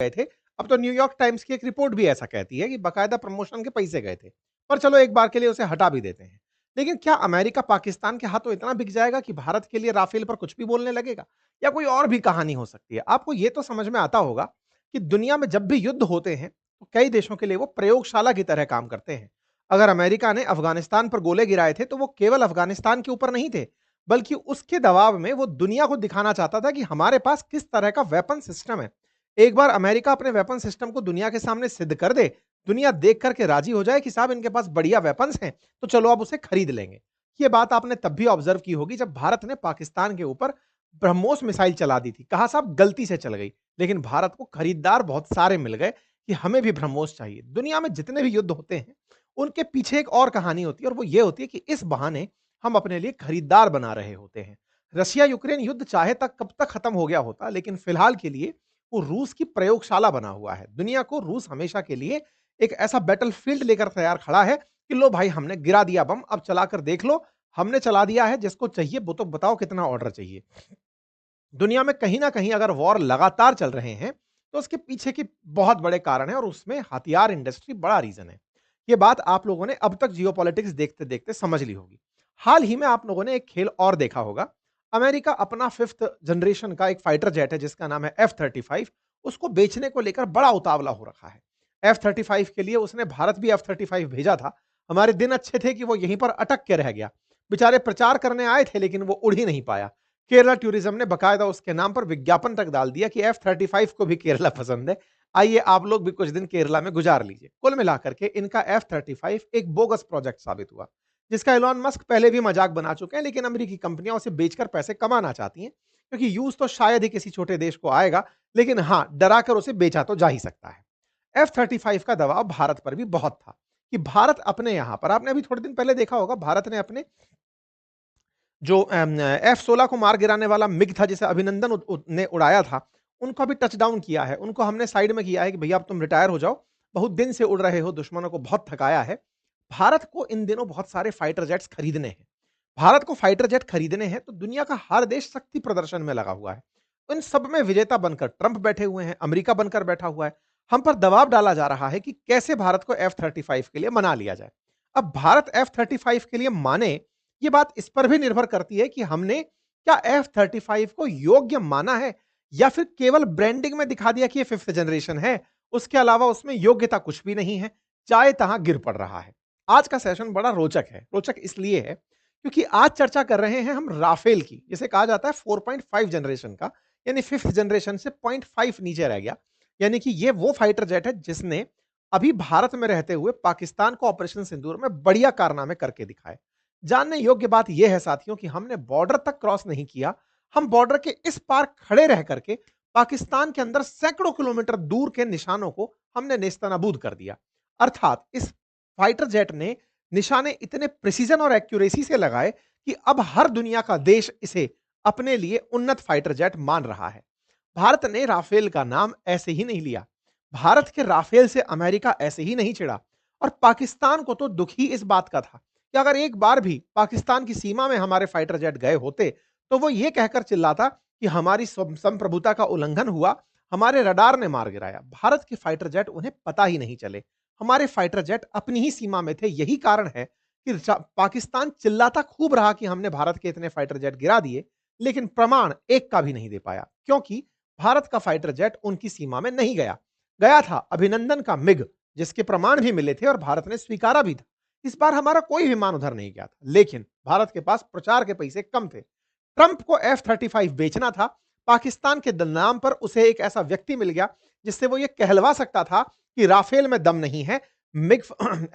गए थे। अब तो न्यूयॉर्क टाइम्स की एक रिपोर्ट भी ऐसा कहती है कि बाकायदा प्रमोशन के पैसे गए थे। पर चलो एक बार के लिए उसे हटा भी देते हैं। लेकिन क्या अमेरिका पाकिस्तान के हाथों इतना बिक जाएगा कि भारत के लिए राफेल पर कुछ भी बोलने लगेगा? या कोई और भी कहानी हो सकती है? आपको ये तो समझ में आता होगा कि दुनिया में जब भी युद्ध होते हैं, तो कई देशों के लिए वो प्रयोगशाला की तरह काम करते हैं। अगर अमेरिका ने अफगानिस्तान पर गोले गिराए थे, तो वो केवल अफगानिस्तान के ऊपर नहीं थे, बल्कि उसके दबाव में वो दुनिया को दिखाना चाहता था कि हमारे पास किस तरह का वेपन सिस्टम है। एक बार अमेरिका अपने वेपन सिस्टम को दुनिया के सामने सिद्ध कर दे, दुनिया देख करके राजी हो जाए कि साहब इनके पास बढ़िया वेपन्स हैं, तो चलो अब उसे खरीद लेंगे। ये बात आपने तब भी ऑब्जर्व की होगी जब भारत ने पाकिस्तान के ऊपर ब्रह्मोस मिसाइल चला दी थी। कहा साहब गलती से चल गई, लेकिन भारत को खरीदार बहुत सारे मिल गए कि हमें भी ब्रह्मोस चाहिए। दुनिया में जितने भी युद्ध होते हैं, उनके पीछे एक और कहानी होती है और वो ये होती है कि इस बहाने हम अपने लिए खरीदार बना रहे होते हैं। रशिया यूक्रेन युद्ध चाहे तक कब तक खत्म हो गया होता, लेकिन फिलहाल के लिए वो रूस की प्रयोगशाला बना हुआ है। दुनिया को रूस हमेशा के लिए एक ऐसा बैटलफील्ड लेकर तैयार खड़ा है कि लो भाई हमने गिरा दिया बम, अब चलाकर देख लो, हमने चला दिया है, जिसको चाहिए वो तो बताओ कितना ऑर्डर चाहिए। दुनिया में कहीं ना कहीं अगर वॉर लगातार चल रहे हैं, तो उसके पीछे की बहुत बड़े कारण है और उसमें हथियार इंडस्ट्री बड़ा रीजन है। ये बात आप लोगों ने अब तक जियोपॉलिटिक्स देखते देखते समझ ली होगी। हाल ही में आप लोगों ने एक खेल और देखा होगा। अमेरिका अपना फिफ्थ जनरेशन का एक फाइटर जेट है जिसका नाम है F-35, उसको बेचने को लेकर बड़ा उतावला हो रखा है। F-35 के लिए उसने भारत भी F-35 भेजा था। हमारे दिन अच्छे थे कि वो यहीं पर अटक के रह गया। बेचारे प्रचार करने आए थे लेकिन वो उड़ ही नहीं पाया। केरला टूरिज्म ने बकायदा उसके नाम पर विज्ञापन तक डाल दिया कि F-35 को भी केरला पसंद है, आइए आप लोग भी कुछ दिन केरला में गुजार लीजिए। कुल मिलाकर के इनका F-35 एक बोगस प्रोजेक्ट साबित हुआ, जिसका एलॉन मस्क पहले भी मजाक बना चुके हैं, लेकिन अमेरिकी कंपनियां उसे बेचकर पैसे कमाना चाहती हैं, क्योंकि यूज तो शायद ही किसी छोटे देश को आएगा, लेकिन हाँ, डराकर उसे बेचा तो जा ही सकता है। F-35 का दबाव भारत पर भी बहुत था कि भारत अपने यहां पर, आपने अभी थोड़े दिन पहले देखा होगा, भारत ने अपने जो F-16 को मार गिराने वाला मिग था जिसे अभिनंदन ने उड़ाया था, उनको अभी टच डाउन किया है। उनको हमने साइड में किया है कि भैया अब तुम रिटायर हो जाओ, बहुत दिन से उड़ रहे हो, दुश्मनों को बहुत थकाया है। भारत को इन दिनों बहुत सारे फाइटर जेट्स खरीदने हैं। भारत को फाइटर जेट खरीदने हैं तो दुनिया का हर देश शक्ति प्रदर्शन में लगा हुआ है। इन सब में विजेता बनकर ट्रंप बैठे हुए हैं, अमेरिका बनकर बैठा हुआ है। हम पर दबाव डाला जा रहा है कि कैसे भारत को F-35 के लिए मना लिया जाए। अब भारत F-35 के लिए माने, ये बात इस पर भी निर्भर करती है कि हमने क्या F-35 को योग्य माना है या फिर केवल ब्रांडिंग में दिखा दिया कि ये फिफ्थ जनरेशन है, उसके अलावा उसमें योग्यता कुछ भी नहीं है, चाहे तहां गिर पड़ रहा है। आज का सेशन बड़ा रोचक है। रोचक इसलिए है क्योंकि आज चर्चा कर रहे हैं हम राफेल की, जिसे कहा जाता है 4.5 जनरेशन का, यानी फिफ्थ जनरेशन से 0.5 नीचे रह गया। यानी कि ये वो फाइटर जेट है जिसने अभी भारत में रहते हुए पाकिस्तान को ऑपरेशन सिंदूर में बढ़िया कारनामे करके दिखाए। जानने योग्य बात यह है साथियों कि हमने बॉर्डर तक क्रॉस नहीं किया, हम बॉर्डर के इस पार खड़े रह करके पाकिस्तान के अंदर सैकड़ों किलोमीटर दूर के निशानों को हमने नेस्तनाबूद कर दिया। अर्थात इस फाइटर जेट ने निशाने इतने प्रिसीजन और एक्यूरेसी से लगाए कि अब हर दुनिया का देश इसे अपने लिए उन्नत फाइटर जेट मान रहा है। भारत ने राफेल का नाम ऐसे ही नहीं लिया, भारत के राफेल से अमेरिका ऐसे ही नहीं चिढ़ा, और पाकिस्तान को तो दुख ही इस बात का था कि अगर एक बार भी पाकिस्तान की सीमा में हमारे फाइटर जेट गए होते, तो वो ये कहकर चिल्लाता कि हमारी संप्रभुता का उल्लंघन हुआ, हमारे रडार ने मार गिराया। भारत के फाइटर जेट उन्हें पता ही नहीं चले। हमारे फाइटर जेट अपनी ही सीमा में थे। यही कारण है कि पाकिस्तान चिल्लाता खूब रहा कि हमने भारत के इतने फाइटर जेट गिरा दिए, लेकिन प्रमाण एक का भी नहीं दे पाया, क्योंकि भारत का फाइटर जेट उनकी सीमा में नहीं गया। गया था अभिनंदन का मिग, जिसके प्रमाण भी मिले थे और भारत ने स्वीकारा भी था। इस बार हमारा कोई विमान उधर नहीं गया था, लेकिन भारत के पास प्रचार के पैसे कम थे। ट्रंप को F-35 बेचना था। पाकिस्तान के नाम पर उसे एक ऐसा व्यक्ति मिल गया जिससे वो ये कहलवा सकता था कि राफेल में दम नहीं है, मिग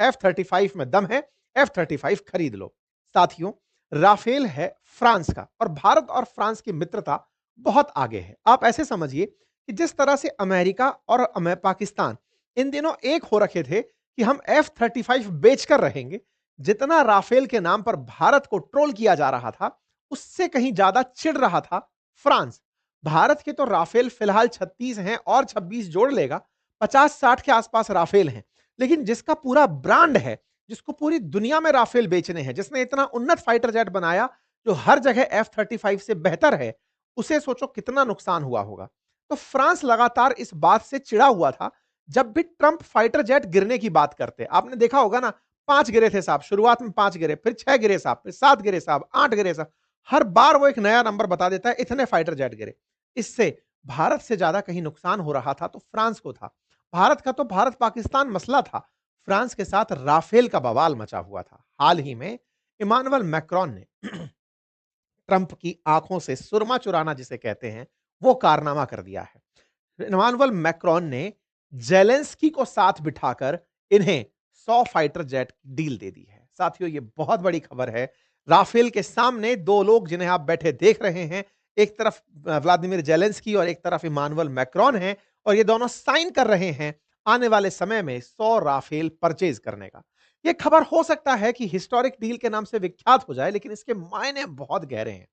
F-35 में दम है, F-35 खरीद लो। साथियों, राफेल है फ्रांस का, और भारत और फ्रांस की मित्रता बहुत आगे है। आप ऐसे समझिए कि जिस तरह से अमेरिका और पाकिस्तान इन दिनों एक हो रखे थे कि हम F-35 बेचकर रहेंगे, जितना राफेल के नाम पर भारत को ट्रोल किया जा रहा था, उससे कहीं ज्यादा चिढ़ रहा था फ्रांस। भारत के तो राफेल फिलहाल 36 हैं और 26 जोड़ लेगा, 50-60 के आसपास राफेल हैं, लेकिन जिसका पूरा ब्रांड है, जिसको पूरी दुनिया में राफेल बेचने हैं, जिसने इतना उन्नत फाइटर जेट बनाया जो हर जगह F-35 से बेहतर है, उसे सोचो कितना नुकसान हुआ होगा। तो तो फ्रांस लगातार इस बात से चिढ़ा हुआ था, जब भी ट्रंप फाइटर जेट गिरने की बात करते। आपने देखा होगा ना, 5 गिरे थे साहब, शुरुआत में 5 गिरे, फिर 6 गिरे साहब, फिर 7 गिरे साहब, 8 गिरे साहब। हर बार वो एक नया नंबर बता देता है, इतने फाइटर जेट गिरे। इससे भारत से ज्यादा कहीं नुकसान हो रहा था तो फ्रांस को था। भारत का तो भारत पाकिस्तान मसला था, फ्रांस के साथ राफेल का बवाल मचा हुआ था। हाल ही में इमानुअल मैक्रोन ने ट्रंप की आंखों से सुरमा चुराना जिसे कहते हैं, वो कारनामा कर दिया है। इमानुअल मैक्रोन ने जेलेंस्की को साथ बिठाकर इन्हें 100 फाइटर जेट डील दे दी है। साथियों, ये बहुत बड़ी खबर है। राफेल के सामने दो लोग जिन्हें आप बैठे देख रहे हैं, एक तरफ व्लादिमीर जेलेंस्की और एक तरफ इमानुअल मैक्रोन है, और ये दोनों साइन कर रहे हैं आने वाले समय में 100 राफेल परचेज करने का। ये खबर हो सकता है कि हिस्टोरिक डील के नाम से विख्यात हो जाए, लेकिन इसके मायने बहुत गहरे हैं।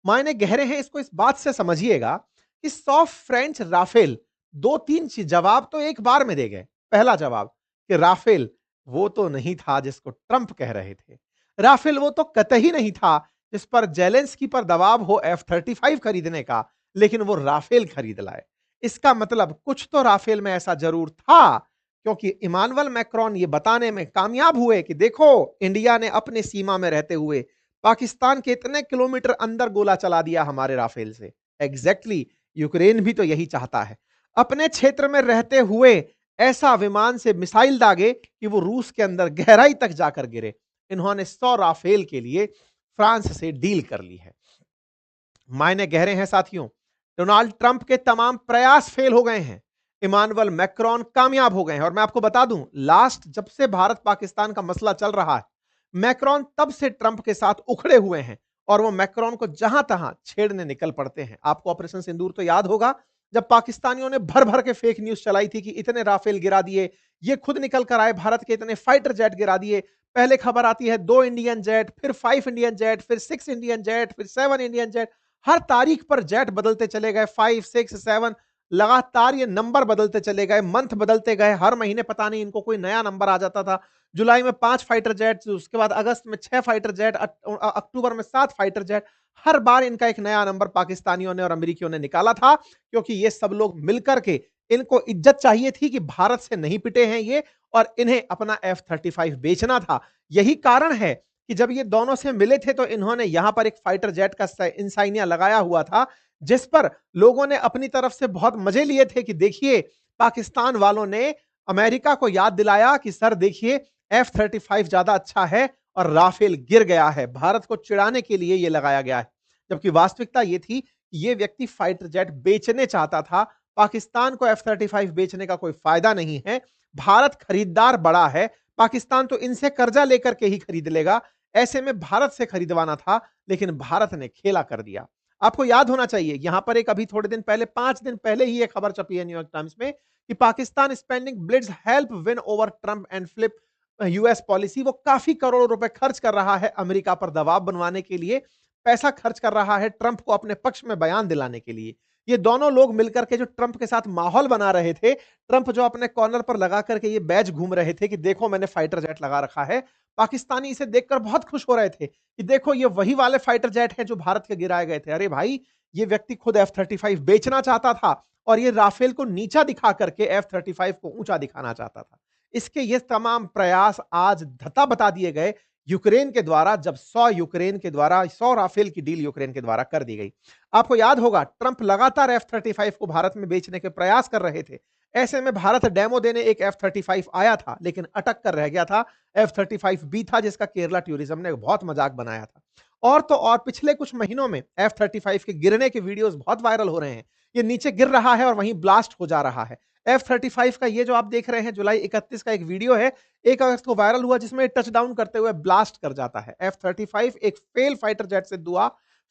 मायने गहरे हैं, इसको इस बात से समझिएगा कि 100 फ्रेंच राफेल 2-3 जवाब तो एक बार में दे गए। पहला जवाब कि राफेल वो तो नहीं था जिसको ट्रंप कह रहे थे। राफेल वो तो कतई नहीं था जिस पर जेलेंस्की पर दबाव हो F-35 खरीदने का, लेकिन वो राफेल खरीद लाए। इसका मतलब कुछ तो राफेल में ऐसा जरूर था, क्योंकि इमानुअल मैक्रोन ये बताने में कामयाब हुए कि देखो, इंडिया ने अपने सीमा में रहते हुए पाकिस्तान के इतने किलोमीटर अंदर गोला चला दिया हमारे राफेल से। एग्जैक्टली, यूक्रेन भी तो यही चाहता है, अपने क्षेत्र में रहते हुए ऐसा विमान से मिसाइल दागे कि वो रूस के अंदर गहराई तक जाकर गिरे। इन्होंने 100 राफेल के लिए फ्रांस से डील कर ली है। मायने गहरे हैं साथियों। डोनाल्ड ट्रंप के तमाम प्रयास फेल हो गए हैं, इमानुअल मैक्रोन कामयाब हो गए हैं। और मैं आपको बता दूं, लास्ट जब से भारत पाकिस्तान का मसला चल रहा है, मैक्रोन तब से ट्रंप के साथ उखड़े हुए हैं, और वो मैक्रोन को जहां तहां छेड़ने निकल पड़ते हैं। आपको ऑपरेशन सिंदूर तो याद होगा, जब पाकिस्तानियों ने भर भर के फेक न्यूज चलाई थी कि इतने राफेल गिरा दिए, ये खुद निकल कर आए भारत के इतने फाइटर जेट गिरा दिए। पहले खबर आती है 2 इंडियन जेट, फिर 5 इंडियन जेट, फिर 6 इंडियन जेट, फिर 7 इंडियन जेट। हर तारीख पर जेट बदलते चले गए, 5, 6, 7, लगातार ये नंबर बदलते चले गए, मंथ बदलते गए। हर महीने पता नहीं इनको कोई नया नंबर आ जाता था। जुलाई में 5 फाइटर जेट, उसके बाद अगस्त में 6 फाइटर जेट, अक्टूबर में 7 फाइटर जेट। हर बार इनका एक नया नंबर पाकिस्तानियों ने और अमेरिकियों ने निकाला था, क्योंकि ये सब लोग मिलकर के, इनको इज्जत चाहिए थी कि भारत से नहीं पिटे हैं ये, और इन्हें अपना F-35 बेचना था। यही कारण है कि जब ये दोनों से मिले थे तो इन्होंने यहां पर एक फाइटर जेट का इंसाइनिया लगाया हुआ था, जिस पर लोगों ने अपनी तरफ से बहुत मजे लिए थे कि देखिए, पाकिस्तान वालों ने अमेरिका को याद दिलाया कि सर देखिए, F-35 ज्यादा अच्छा है और राफेल गिर गया है। भारत को चिढ़ाने के लिए यह लगाया गया है, जबकि वास्तविकता यह थी कि यह व्यक्ति फाइटर जेट बेचने चाहता था। पाकिस्तान को F-35 बेचने का कोई फायदा नहीं है। भारत खरीदार बड़ा है, पाकिस्तान तो इनसे कर्जा लेकर के ही खरीद लेगा। ऐसे में भारत से खरीदवाना था, लेकिन भारत ने खेला कर दिया। आपको याद होना चाहिए, यहां पर एक अभी थोड़े दिन पहले, 5 दिन पहले ही एक खबर छपी है न्यूयॉर्क टाइम्स में कि Pakistan spending Blitz help win over Trump and flip US policy. वो काफी करोड़ों रुपए खर्च कर रहा है अमेरिका पर दबाव बनवाने के लिए, पैसा खर्च कर रहा है ट्रंप को अपने पक्ष में बयान दिलाने के लिए। ये दोनों लोग मिलकर के जो ट्रंप के साथ माहौल बना रहे थे, ट्रंप जो अपने कॉर्नर पर लगा करके ये बैज घूम रहे थे कि देखो मैंने फाइटर जेट लगा रखा है, पाकिस्तानी इसे देखकर बहुत खुश हो रहे थे कि देखो ये वही वाले फाइटर जेट हैं जो भारत के गिराए गए थे। अरे भाई, ये व्यक्ति खुद F-35 बेचना चाहता था, और ये राफेल को नीचा दिखा करके F-35 को ऊंचा दिखाना चाहता था। इसके ये तमाम प्रयास आज धता बता दिए गए यूक्रेन के द्वारा, जब 100 राफेल की डील यूक्रेन के द्वारा कर दी गई। आपको याद होगा, ट्रंप लगातार F-35 को भारत में बेचने के प्रयास कर रहे थे। ऐसे में भारत डेमो देने एक F-35 आया था, लेकिन अटक कर रह गया था। F-35B था, जिसका केरला टूरिज्म ने बहुत मजाक बनाया था। और तो और पिछले कुछ महीनों में F-35 के गिरने के वीडियोस बहुत वायरल हो रहे हैं। ये नीचे गिर रहा है और वहीं ब्लास्ट हो जा रहा है। F-35 का ये जो आप देख रहे हैं, जुलाई 31 का एक वीडियो है, 1 अगस्त को वायरल हुआ, जिसमें टच डाउन करते हुए ब्लास्ट कर जाता है। F-35 एक फेल फाइटर जेट से दुआ,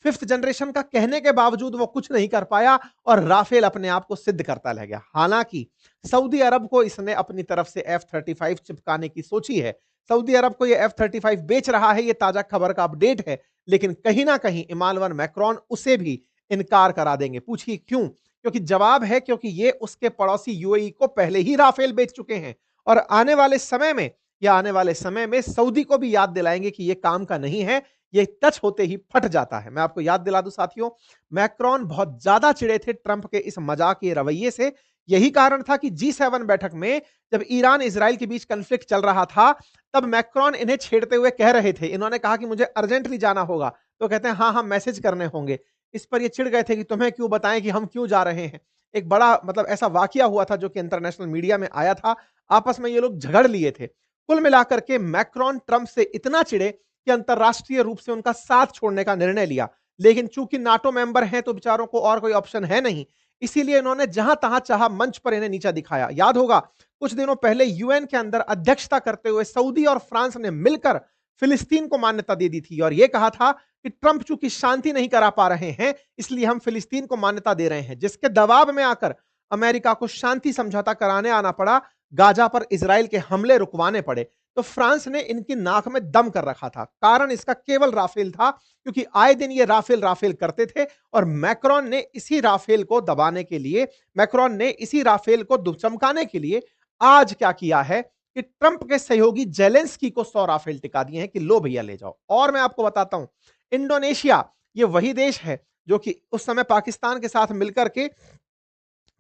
5th जनरेशन का कहने के बावजूद वो कुछ नहीं कर पाया, और राफेल अपने आप को सिद्ध करता रह गया। हालांकि सऊदी अरब को इसने अपनी तरफ से F-35 चिपकाने की सोची है। सऊदी अरब को ये F-35 बेच रहा है, ये ताजा खबर का अपडेट है, लेकिन कहीं ना कहीं इमानुअल मैक्रोन उसे भी इनकार करा देंगे। पूछिए क्यों? क्योंकि जवाब है, क्योंकि ये उसके पड़ोसी यूएई को पहले ही राफेल बेच चुके हैं, और आने वाले समय में सऊदी को भी याद दिलाएंगे कि ये काम का नहीं है, ये टच होते ही फट जाता है। मैं आपको याद दिला दूं साथियों, मैक्रोन बहुत ज्यादा चिढ़े थे ट्रंप के इस मजाकिया रवैये से। यही कारण था कि G7 बैठक में जब ईरान इजराइल के बीच कॉन्फ्लिक्ट चल रहा था, तब मैक्रोन इन्हें छेड़ते हुए कह रहे थे, इन्होंने कहा कि मुझे अर्जेंटली जाना होगा, तो कहते हैं हाँ हाँ मैसेज करने होंगे। इस पर ये चिढ़ गए थे कि तुम्हें क्यों बताएं कि हम क्यों जा रहे हैं। एक बड़ा मतलब ऐसा वाकया हुआ था जो कि इंटरनेशनल मीडिया में आया था। आपस में ये लोग झगड़ लिए थे। कुल मिलाकर के मैक्रोन ट्रंप से इतना चिढ़े कि अंतरराष्ट्रीय रूप से उनका साथ छोड़ने का निर्णय लिया। लेकिन चूंकि नाटो मेंबर हैं तो बेचारों को और कोई ऑप्शन है नहीं, इसीलिए इन्होंने जहां तहां चाहा मंच पर इन्हें नीचा दिखाया। याद होगा कुछ दिनों पहले यूएन के अंदर अध्यक्षता करते हुए सऊदी और फ्रांस ने मिलकर फिलिस्तीन को मान्यता दे दी थी और यह कहा था कि ट्रंप चूंकि शांति नहीं करा पा रहे हैं, इसलिए हम फिलिस्तीन को मान्यता दे रहे हैं, जिसके दबाव में आकर अमेरिका को शांति समझौता कराने आना पड़ा। गाजा पर इजराइल के हमले रुकवाने पड़े। तो फ्रांस ने इनकी नाक में दम कर रखा था। कारण इसका केवल राफेल था, क्योंकि आए दिन ये राफेल राफेल करते थे और मैक्रोन ने इसी राफेल को दबाने के लिए, मैक्रोन ने इसी राफेल को चमकाने के लिए आज क्या किया है कि ट्रंप के सहयोगी जेलेंस्की को 100 राफेल टिका दिए हैं कि लो भैया ले जाओ। और मैं आपको बताता हूं, इंडोनेशिया ये वही देश है जो कि उस समय पाकिस्तान के साथ मिलकर के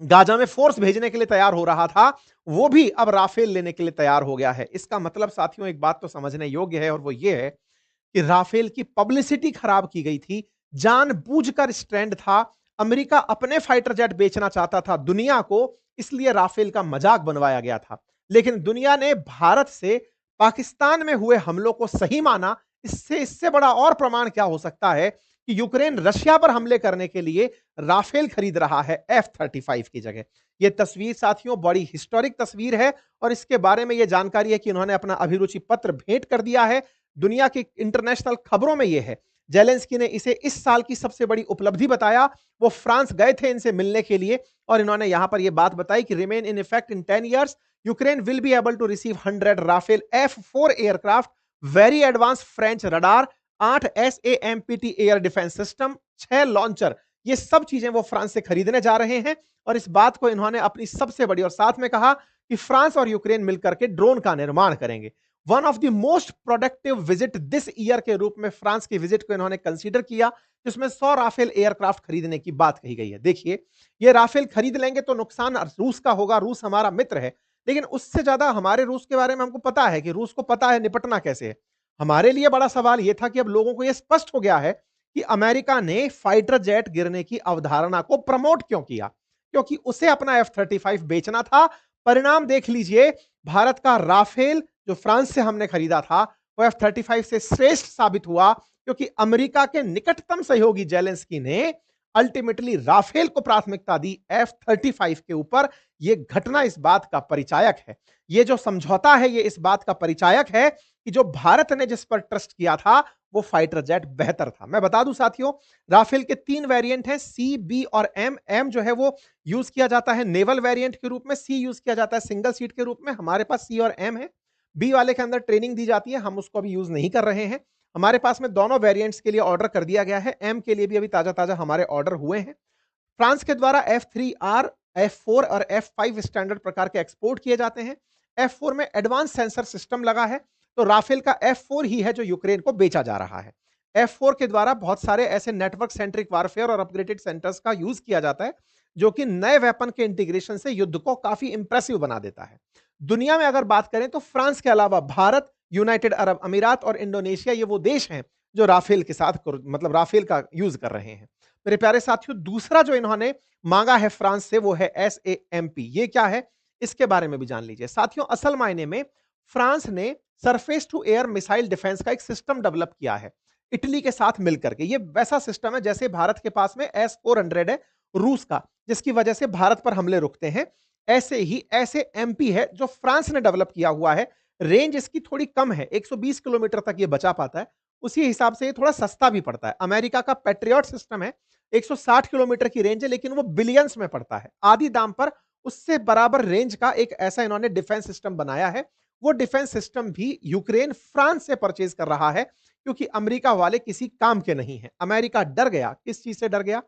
गाजा में फोर्स भेजने के लिए तैयार हो रहा था, वो भी अब राफेल लेने के लिए तैयार हो गया है। इसका मतलब साथियों एक बात तो समझने योग्य है और वो ये है कि राफेल की पब्लिसिटी खराब की गई थी, जानबूझकर स्ट्रैंड था। अमेरिका अपने फाइटर जेट बेचना चाहता था दुनिया को, इसलिए राफेल का मजाक बनवाया गया था। लेकिन दुनिया ने भारत से पाकिस्तान में हुए हमलों को सही माना। इससे बड़ा और प्रमाण क्या हो सकता है कि यूक्रेन रशिया पर हमले करने के लिए राफेल खरीद रहा है F-35 की जगह। यह तस्वीर साथियों बड़ी हिस्टोरिक तस्वीर है और इसके बारे में यह जानकारी है कि उन्होंने अपना अभिरुचि पत्र भेंट कर दिया है। दुनिया की इंटरनेशनल खबरों में यह है। जेलेंस्की ने इसे इस साल की सबसे बड़ी उपलब्धि बताया। वो फ्रांस गए थे इनसे मिलने के लिए और इन्होंने यहां पर यह बात बताई कि remain in effect in 10 years Ukraine will be able to receive 100 Rafale F-4 aircraft, very advance French radar, 8 SAMPT air defence system, 6 launcher. ये सब चीजें वो फ्रांस से खरीदने जा रहे हैं और इस बात को इन्होंने अपनी सबसे बड़ी और साथ में कहा कि फ्रांस और यूक्रेन मिलकर के ड्रोन का निर्माण करेंगे। One of the most productive visit this year के रूप में फ्रांस की विजिट को इन्होंने कंसीडर किया, जिसमें 100 राफेल एयरक्राफ्ट खरीदने की बात कही गई है। देखिए, ये राफेल खरीद लेंगे तो नुकसान रूस का होगा, रूस हमारा मित्र है, लेकिन उससे ज्यादा हमारे रूस के बारे में हमको पता है कि रूस को पता है निपटना कैसे है। हमारे लिए बड़ा सवाल यह था कि अब लोगों को यह स्पष्ट हो गया है कि अमेरिका ने फाइटर जेट गिरने की अवधारणा को प्रमोट क्यों किया, क्योंकि उसे अपना F-35 बेचना था। परिणाम देख लीजिए, भारत का राफेल जो फ्रांस से हमने खरीदा था वो F-35 से श्रेष्ठ साबित हुआ, क्योंकि अमेरिका के निकटतम सहयोगी जेलेंस्की ने अल्टीमेटली राफेल को प्राथमिकता दी F-35 के ऊपर। यह घटना इस बात का परिचायक है, यह जो समझौता है यह इस बात का परिचायक है कि जो भारत ने जिस पर ट्रस्ट किया था वो फाइटर जेट बेहतर था। मैं बता दूं साथियों, राफेल के 3 वेरिएंट हैं, सी, बी और एम। एम जो है वो यूज किया जाता है नेवल वेरिएंट के रूप में, सी यूज किया जाता है सिंगल सीट के रूप में। हमारे पास सी और एम है। बी वाले के अंदर ट्रेनिंग दी जाती है, हम उसको अभी यूज नहीं कर रहे हैं। हमारे पास में दोनों वेरिएंट्स के लिए ऑर्डर कर दिया गया है। एम के लिए भी अभी ताजा ताजा हमारे ऑर्डर हुए हैं। फ्रांस के द्वारा F-3R, F-4 और F-5 स्टैंडर्ड प्रकार के एक्सपोर्ट किए जाते हैं। F-4 में एडवांस सेंसर सिस्टम लगा है, तो राफेल का F-4 ही है जो यूक्रेन को बेचा जा रहा है। F-4 के द्वारा बहुत सारे ऐसे नेटवर्क सेंट्रिक वारफेयर और अपग्रेडेड सेंटर्स का यूज किया जाता है, जो कि नए वेपन के इंटीग्रेशन से युद्ध को काफी इंप्रेसिव बना देता है। दुनिया में अगर बात करें तो फ्रांस के अलावा भारत, यूनाइटेड अरब अमीरात और इंडोनेशिया ये वो देश हैं जो राफेल के साथ मतलब राफेल का यूज कर रहे हैं। मेरे प्यारे साथियों, दूसरा जो इन्होंने मांगा है फ्रांस से वो है SAMP। ये क्या है इसके बारे में भी जान लीजिए साथियों। असल मायने में फ्रांस ने surface to air missile defence का एक सिस्टम डेवलप किया है इटली के साथ मिलकर के। ये वैसा सिस्टम है जैसे भारत के पास में S-400 है रूस का, जिसकी वजह से भारत पर हमले रुकते हैं। ऐसे ही SAMP है जो फ्रांस ने डेवलप किया हुआ है। रेंज इसकी थोड़ी कम है, 120 किलोमीटर तक ये बचा पाता है। उसी हिसाब से ये थोड़ा सस्ता भी पड़ता है। अमेरिका का पैट्रियट सिस्टम है, 160 किलोमीटर की रेंज है, लेकिन वो बिलियंस में पड़ता है। आधी दाम पर उससे बराबर रेंज का एक ऐसा इन्होंने डिफेंस सिस्टम बनाया है। वो डिफेंस सिस्टम भी यूक्रेन फ्रांस से परचेज कर रहा है, क्योंकि अमेरिका वाले किसी काम के नहीं है। अमेरिका डर गया। किस चीज से डर गया?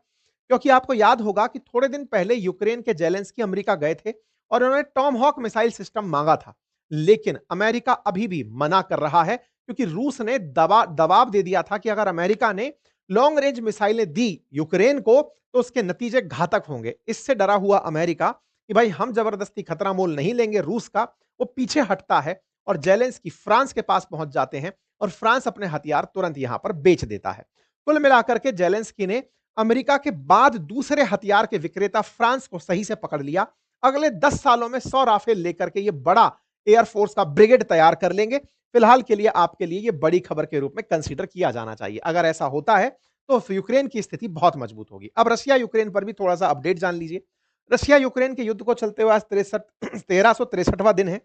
क्योंकि आपको याद होगा कि थोड़े दिन पहले यूक्रेन के जेलेंस्की अमेरिका गए थे और उन्होंने टॉमहॉक मिसाइल सिस्टम मांगा था, लेकिन अमेरिका अभी भी मना कर रहा है, क्योंकि रूस ने दबाव दे दिया था कि अगर अमेरिका ने लॉन्ग रेंज मिसाइलें दी यूक्रेन को तो उसके नतीजे घातक होंगे। इससे डरा हुआ अमेरिका कि भाई हम जबरदस्ती खतरा मोल नहीं लेंगे रूस का, वो पीछे हटता है और जेलेंस्की फ्रांस के पास पहुंच जाते हैं और फ्रांस अपने हथियार तुरंत यहां पर बेच देता है। कुल मिलाकर के जेलेंस्की ने अमेरिका के बाद दूसरे हथियार के विक्रेता फ्रांस को सही से पकड़ लिया। अगले 10 सालों में 100 राफेल लेकर के ये बड़ा एयरफोर्स का ब्रिगेड तैयार कर लेंगे। फिलहाल के लिए आपके लिए ये बड़ी खबर के रूप में कंसीडर किया जाना चाहिए। अगर ऐसा होता है तो यूक्रेन की स्थिति बहुत मजबूत होगी। अब रशिया यूक्रेन पर भी थोड़ा सा अपडेट जान लीजिए। रशिया यूक्रेन के युद्ध को चलते हुए आज 1363वां दिन है।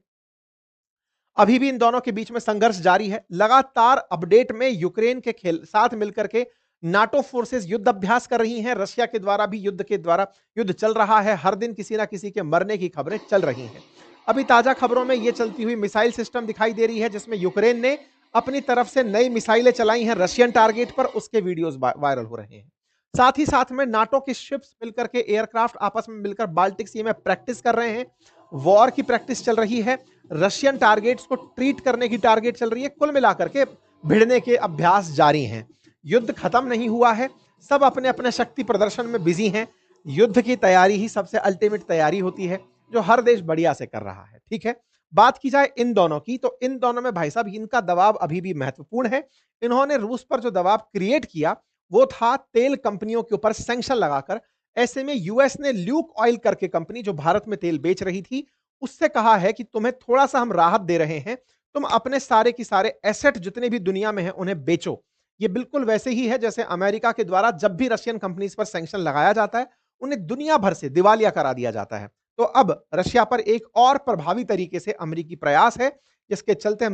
अभी भी इन दोनों के बीच में संघर्ष जारी है। लगातार अपडेट में यूक्रेन के खेल साथ मिलकर के नाटो फोर्सेस युद्ध अभ्यास कर रही हैं। रशिया के द्वारा भी युद्ध चल रहा है। हर दिन किसी ना किसी के मरने की खबरें चल रही हैं। अभी ताजा खबरों में यह चलती हुई मिसाइल सिस्टम दिखाई दे रही है जिसमें यूक्रेन ने अपनी तरफ से नई मिसाइलें चलाई हैं रशियन टारगेट पर। उसके वीडियोस वायरल हो रहे हैं। साथ ही साथ में नाटो की शिप्स मिलकर के एयरक्राफ्ट आपस में मिलकर बाल्टिक सी में प्रैक्टिस कर रहे हैं। वॉर की प्रैक्टिस चल रही है। रशियन टारगेट्स को ट्रीट करने की टारगेट चल रही है। कुल मिलाकर के भिड़ने के अभ्यास जारी हैं। युद्ध खत्म नहीं हुआ है। सब अपने अपने शक्ति प्रदर्शन में बिजी हैं। युद्ध की तैयारी ही सबसे अल्टीमेट तैयारी होती है जो हर देश बढ़िया से कर रहा है। ठीक है, बात की जाए इन दोनों की तो इन दोनों में भाई साहब इनका दबाव अभी भी महत्वपूर्ण है। इन्होंने रूस पर जो दबाव क्रिएट किया वो था तेल कंपनियों के ऊपर सैंक्शन लगाकर। ऐसे में यूएस ने ल्यूक ऑयल करके कंपनी जो भारत में तेल बेच रही थी उससे कहा है कि तुम्हें थोड़ा सा हम राहत दे रहे हैं, तुम अपने सारे की सारे एसेट जितने भी दुनिया में हैं उन्हें बेचो। ये बिल्कुल वैसे ही है जैसे अमेरिका के द्वारा जब भी रशियन कंपनीज पर सैंक्शन लगाया जाता है उन्हें दुनिया भर से दिवालिया करा दिया जाता है। तो अब रशिया पर एक और प्रभावी तरीके से अमेरिकी प्रयास है जिसके चलते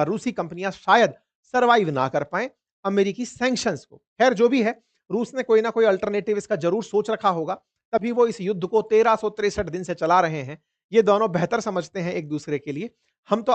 रूसी कंपनियां शायद सरवाइव ना कर पाए अमेरिकी सैंक्शंस को। खैर जो भी है, रूस ने कोई ना कोई अल्टरनेटिव इसका जरूर सोच रखा होगा, तभी वो इस युद्ध को 1363 दिन से चला रहे हैं। ये दोनों बेहतर समझते हैं एक दूसरे के लिए। हम तो